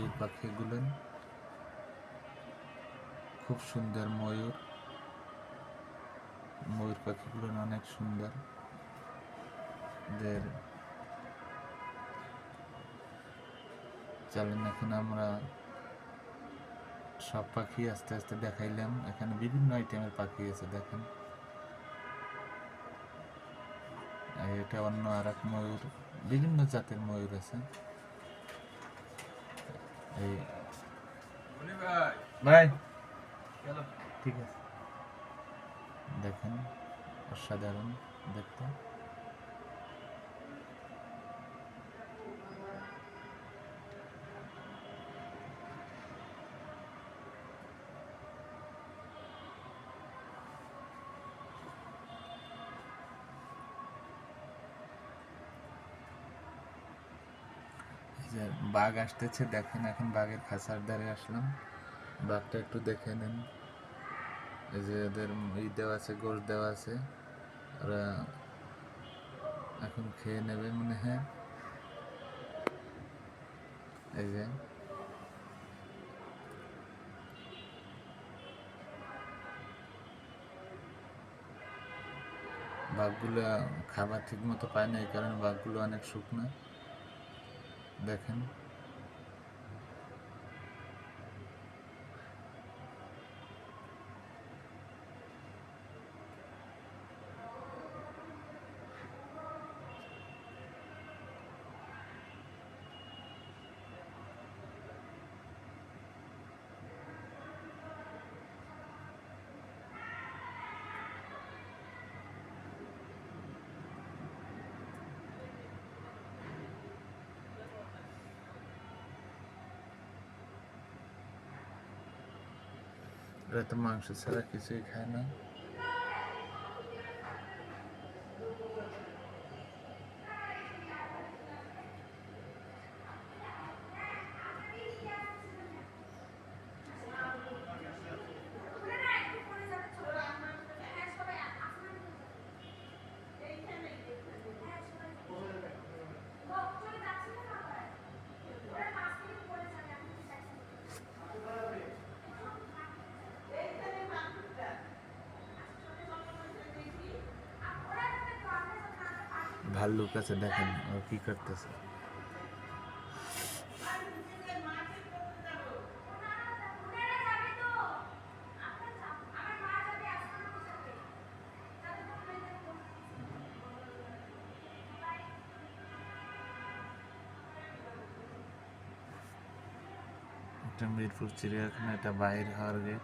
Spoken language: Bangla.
ময়ূর পাখিগুলো খুব সুন্দর। ময়ূর পাখিগুলো অনেক সুন্দর। চলেন এখন আমরা সব পাখি আস্তে আস্তে দেখাইলাম। এখানে বিভিন্ন আইটেমের পাখি আছে, দেখেন। এটা অন্য আর এক ময়ূর, বিভিন্ন জাতের ময়ূর আছে। এই ভাই ঠিক আছে, দেখেন অসাধারণ দেখতে। যে বাঘ আসতেছে, দেখেন। এখন বাঘের খাঁচার ধারে আসলাম, বাঘটা একটু দেখে নেন। এই যে ওদের দেওয়া আছে, গোশ দেওয়া আছে, ওরা এখন খেয়ে নেবে মনে হয়। এই যে বাঘগুলো খাবার ঠিক মতো পায় না, এই কারণে বাঘগুলো অনেক শুকনো, দেখেন। এরা তো মাংস ছাড়া কিছুই খায় না। ভাল্লুক আছে, দেখেন ও কি করতেছে। এটা মিরপুর চিড়িয়াখানা, এটা বাইর হওয়ার গেট।